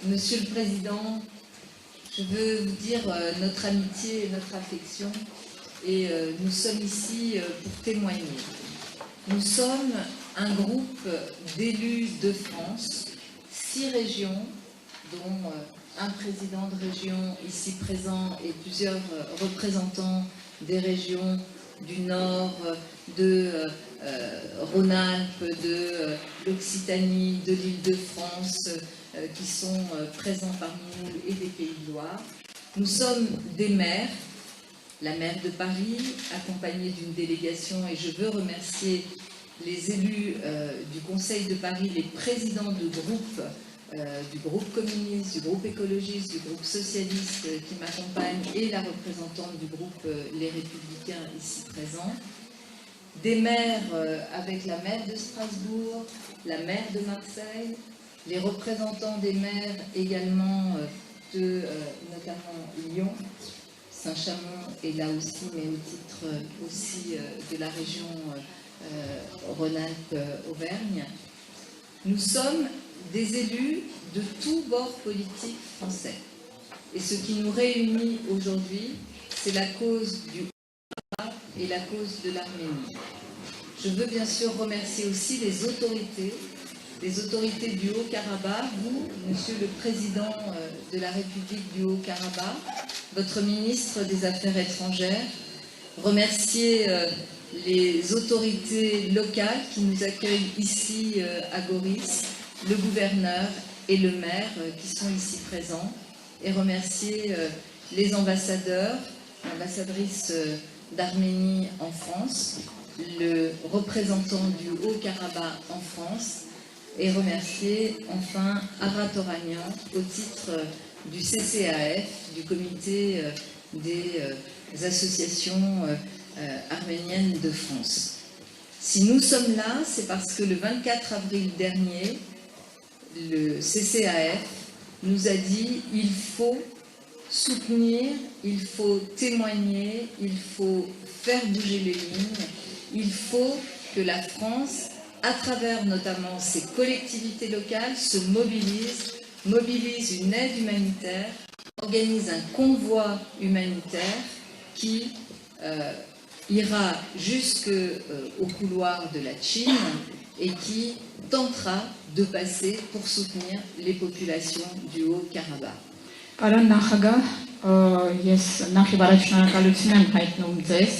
Monsieur le Président, je veux vous dire notre amitié et notre affection, et nous sommes ici pour témoigner. Nous sommes un groupe d'élus de France, 6 régions, dont un président de région ici présent et plusieurs représentants des régions du Nord, de Rhône-Alpes, de l'Occitanie, de l'Île-de-France, qui sont présents parmi nous et des Pays de Loire. Nous sommes des maires, la maire de Paris, accompagnée d'une délégation, et je veux remercier les élus du Conseil de Paris, les présidents de groupes, du groupe communiste, du groupe écologiste, du groupe socialiste qui m'accompagnent et la représentante du groupe Les Républicains ici présents. Des maires avec la maire de Strasbourg, la maire de Marseille, les représentants des maires également de notamment Lyon, Saint-Chamond est là aussi, mais au titre aussi de la région Rhône-Alpes-Auvergne. Nous sommes des élus de tous bords politiques français. Et ce qui nous réunit aujourd'hui, c'est la cause du Haut-Karabakh et la cause de l'Arménie. Je veux bien sûr remercier aussi les autorités du Haut-Karabakh, vous, Monsieur le Président de la République du Haut-Karabakh, votre ministre des Affaires étrangères, remercier les autorités locales qui nous accueillent ici à Goris, le gouverneur et le maire qui sont ici présents, et remercier les ambassadeurs, l'ambassadrice d'Arménie en France, le représentant du Haut-Karabakh en France, et remercier enfin Arat Oranian au titre du CCAF, du comité des associations arméniennes de France. Si nous sommes là, c'est parce que le 24 avril dernier, le CCAF nous a dit il faut soutenir, il faut témoigner, il faut faire bouger les lignes, il faut que la France, à travers notamment ses collectivités locales, se mobilise une aide humanitaire, organise un convoi humanitaire qui ira jusqu'au couloir de la Chine et qui tentera de passer pour soutenir les populations du Haut-Karabakh. Պարոն նախագահ, ես նախ եւ առաջ շնորհակալություն եմ հայտնում ձեզ,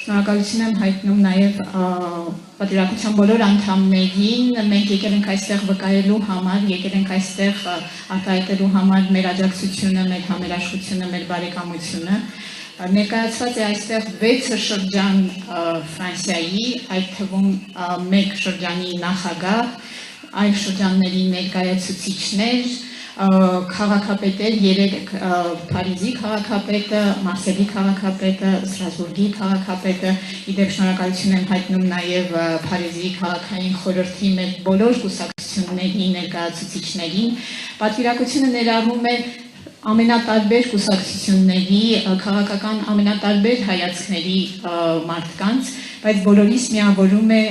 շնորհակալություն եմ հայտնում նաեւ պատվիրակության բոլոր անդամներին, մենք եկել ենք այստեղ վկայելու համար, եկել ենք այստեղ արտահայտելու համար մեր աջակցությունը, մեր համերաշխությունը, մեր բարեկամությունը։ Ներկայացված է այստեղ 6 շրջան Ֆրանսիայի, այդ թվում 1 շրջանի նախագահ, այլ շրջանների ներկայացուցիչներ, քաղաքապետեր, 3 Փարիզի քաղաքապետը, Մարսելի քաղաքապետը, Ստրասբուրգի քաղաքապետը, իդեպ շնորհակալություն եմ հայտնում նաև Փարիզի քաղաքային խորհրդի մեր բոլոր կուսակցությունների ներկայացուցիչներին։ Պատվիրակությունը ներառում է ամենատարբեր կուսակցությունների, քաղաքական ամենատարբեր հայացքների մարդկանց, բայց բոլորիս միավորում է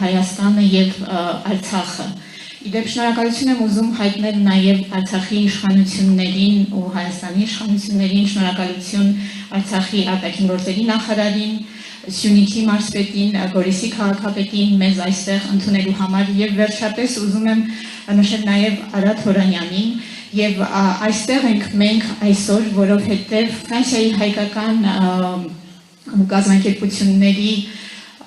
Հայաստանը եւ Արցախը։ Իդեպ շնորհակալություն եմ ուզում հայտնել նաև Արցախի իշխանություններին ու Հայաստանի իշխանություններին, շնորհակալություն Արցախի արտաքին գործերի նախարարին, Սյունիքի մարզպետին, Գորիսի քաղաքապետին մեզ այստեղ ընդունելու համար եւ վերջապես ուզում եմ նշել նաև Արաթ Օրանյանին եւ այստեղ ենք մենք այսօր, որովհետեւ Ֆրանսիայի հայկական կազմակերպությունների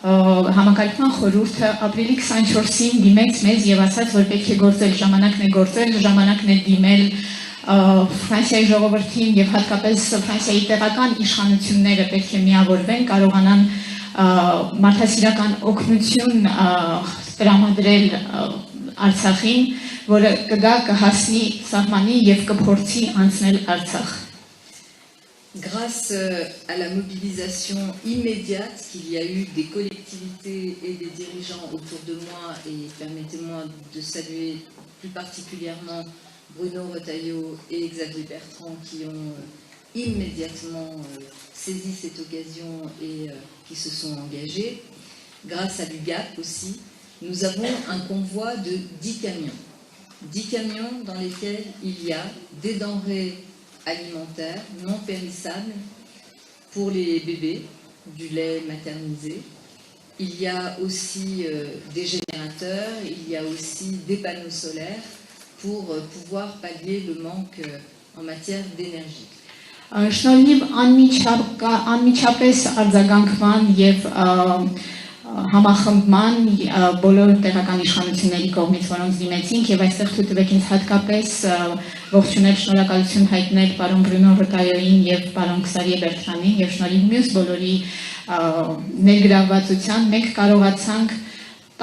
Համակարգման խորհուրդը ապրիլի 24-ին դիմեց մեզ եւ ասաց, որ պետք է գործել, ժամանակն է դիմել Ֆրանսիայի ժողովրդին եւ հատկապես Ֆրանսիայի տեղական իշխանությունները պետք է միավորվեն, կարողանան մարդասիրական օգնություն տրամադրել Արցախին, որը կհասնի սահմանին եւ կփորձի անցնել Արցախ։ Grâce à la mobilisation immédiate qu'il y a eu des collectivités et des dirigeants autour de moi, et permettez-moi de saluer plus particulièrement Bruno Retailleau et Xavier Bertrand qui ont immédiatement saisi cette occasion et qui se sont engagés, grâce à l'UGAP aussi, nous avons un convoi de 10 camions. 10 camions dans lesquels il y a des denrées alimentaires non périssables pour les bébés, du lait maternisé. Il y a aussi des générateurs, il y a aussi des panneaux solaires pour pouvoir pallier le manque en matière d'énergie. Շնորհիվ անմիջապես արձագանքման եւ համախմբման բոլոր տեղական իշխանությունների կողմից, որոնց դիմեցինք եւ այստեղ թույլ տվեք ինձ հատկապես ողջունել, շնորհակալություն հայտնել պարոն Բրունո Ռոտայոյին եւ պարոն Քսավիե Բերտրանին եւ շնորհիվ մյուս բոլորի ներգրավվածության մենք կարողացանք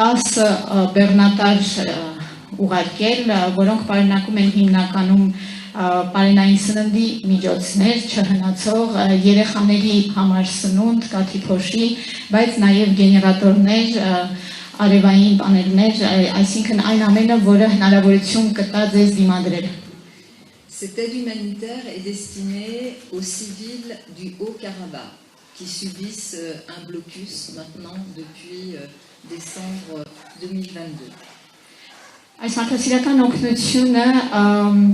10 բեռնատար ուղարկել, որոնք պարունակում են հիմնականում պարենային սննդի միջոցներ, չհնացող երեխաների համար սնունդ, կաթի փոշի, բայց նաև գեներատորներ, արևային պանելներ, այսինքն այն ամենը, որը հնարավորություն կտա ձեզ դիմադրել։ Cette aide humanitaire est destinée aux civils du Haut-Karabakh qui subissent un blocus maintenant depuis décembre 2022. Այս մարդասիրական օգնությունը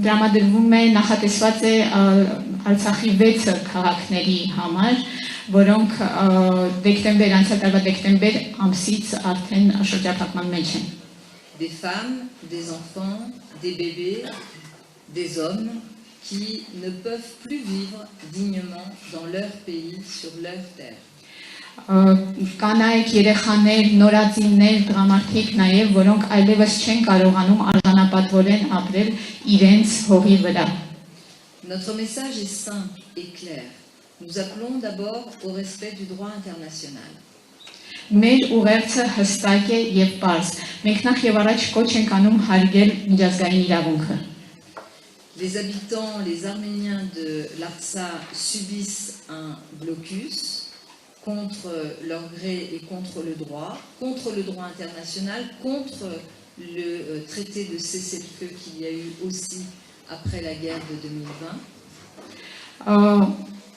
տրամադրվում է նախատեսված է Արցախի 6 քաղաքների համար, որոնք անցյալ տարվա դեկտեմբեր ամսից արդեն շրջափակման մեջ են։ Des femmes, des enfants, des bébés, des hommes qui ne peuvent plus vivre dignement dans leur pays, sur leur terre. Կանայք, երեխաներ, նորածիններ, տղամարդիկ նաև, որոնք այլևս չեն կարողանում արժանապատվորեն ապրել իրենց հողի վրա։ Notre message est simple et clair. Nous appelons d'abord au respect du droit international. Մեր ուղերձը հստակ է եւ պարզ։ Մենք նախ եւ առաջ կոչ ենք անում հարգել միջազգային իրավունքը։ Les habitants, les Arméniens de l'Artsakh subissent un blocus contre leur gré et contre le droit international, contre le traité de cessez-le-feu qu'il y a eu aussi après la guerre de 2020.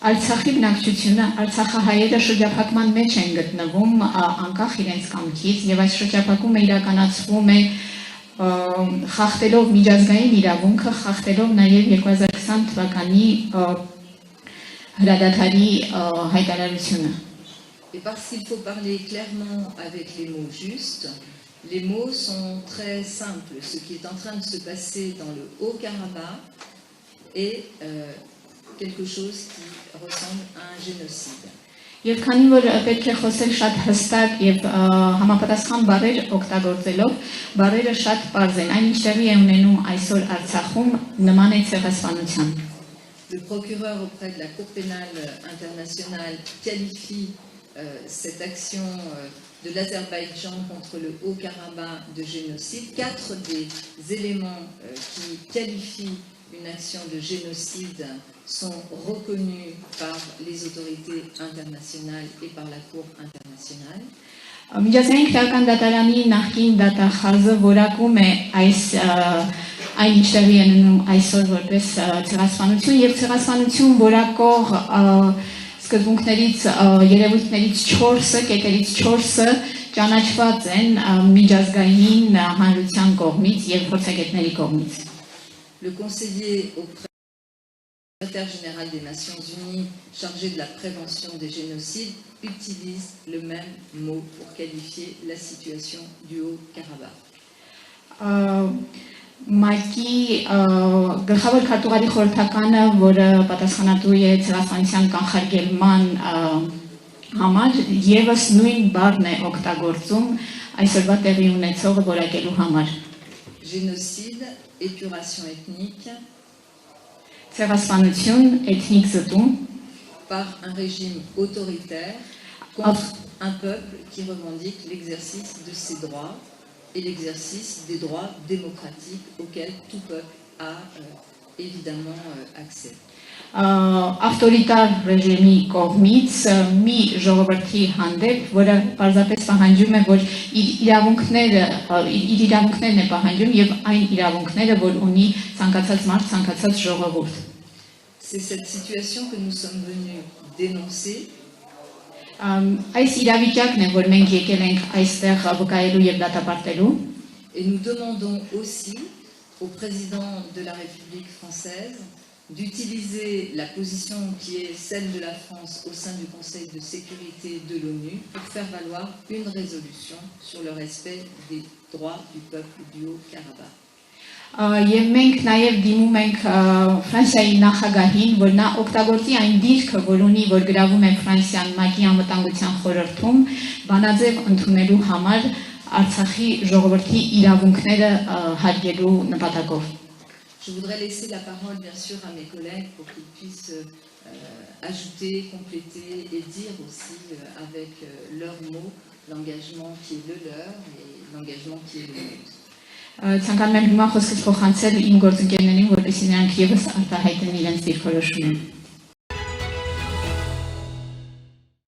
Արցախի բնակչությունը, արցախահայերը շրջափակման մեջ են գտնվում անկախ իրենց կամքից եւ այս շրջափակումը իրականացվում է խախտելով միջազգային իրավունքը, խախտելով նաեւ 2020 թվականի հրադադարի հայտարարությունը։ Et parce qu'il faut parler clairement avec les mots justes, les mots sont très simples. Ce qui est en train de se passer dans le Haut-Karabakh est quelque chose qui ressemble à un génocide. Եվ քանի որ պետք է խոսել շատ հստակ եւ համապատասխան բառեր օգտագործելով, բառերը շատ պարզ են, այն ինչ տեղի է ունենում այսօր Արցախում նման է ցեղասպանության։ Le procureur auprès de la Cour pénale internationale qualifie cette action de l'Azerbaïdjan contre le Haut-Karabakh de génocide. 4 des éléments qui qualifient une action de génocide sont reconnus par les autorités internationales et par la Cour internationale. Միջազգային քրեական դատարանի նախկին դատախազը որակում է այն ինչ տեղի է ունենում այսօր որպես ցեղասպանություն եւ ցեղասպանություն որակող սկզբունքներից երևույթներից 4-ը, կետերից 4-ը ճանաչված են միջազգային հանրության կողմից եւ փորձագետների կողմից։ Le conseiller auprès du secrétaire général des Nations Unies chargé de la prévention des génocides utilise le même mot pour qualifier la situation du Haut-Karabakh. Մայքի գլխավոր քարտուղարի խորհրդականը, որը պատասխանատու է ցեղասպանության կանխարգելման համար, եւս նույն բառն է օգտագործում այսօրվա տեղի ունեցողը որակելու համար։ Génocide, épuration ethnique, ցեղասպանություն, էթնիկ զտում, par un régime autoritaire contre un peuple qui revendique l'exercice de ses droits et l'exercice des droits démocratiques auxquels tout peuple a évidemment accès. Ավտորիտար ռեժիմի կողմից մի ժողովրդի հանդեպ, որը պարզապես պահանջում է, որ իր իրավունքներն է պահանջում եւ այն իրավունքները, որ ունի ցանկացած մարդ, ցանկացած ժողովուրդ։ C'est cette situation que nous sommes venus dénoncer. Այս իրավիճակն է, որ մենք եկել ենք այստեղ վկայելու եւ դատապարտելու։ Et nous demandons aussi au président de la République française d'utiliser la position qui est celle de la France au sein du Conseil de sécurité de l'ONU pour faire valoir une résolution sur le respect des droits du peuple du Haut-Karabakh. Եվ մենք նաև դիմում ենք Ֆրանսիայի նախագահին, որ նա օգտագործի այն դիրքը, որ ունի, որ գրավում է Ֆրանսիան ՄԱԿ-ի անվտանգության խորհրդում, բանաձև ընդունելու համար Արցախի ժողովրդի իրավունքները հարգելու նպատակով։ Je voudrais laisser la parole bien sûr à mes collègues pour qu'ils puissent ajouter, compléter et dire aussi avec leurs mots l'engagement qui est le leur et l'engagement qui est le nôtre. Ցանկանում եմ հիմա խոսքս փոխանցել իմ գործընկերներին, որպեսզի նրանք եւս արտահայտեն իրենց դիրքորոշումը։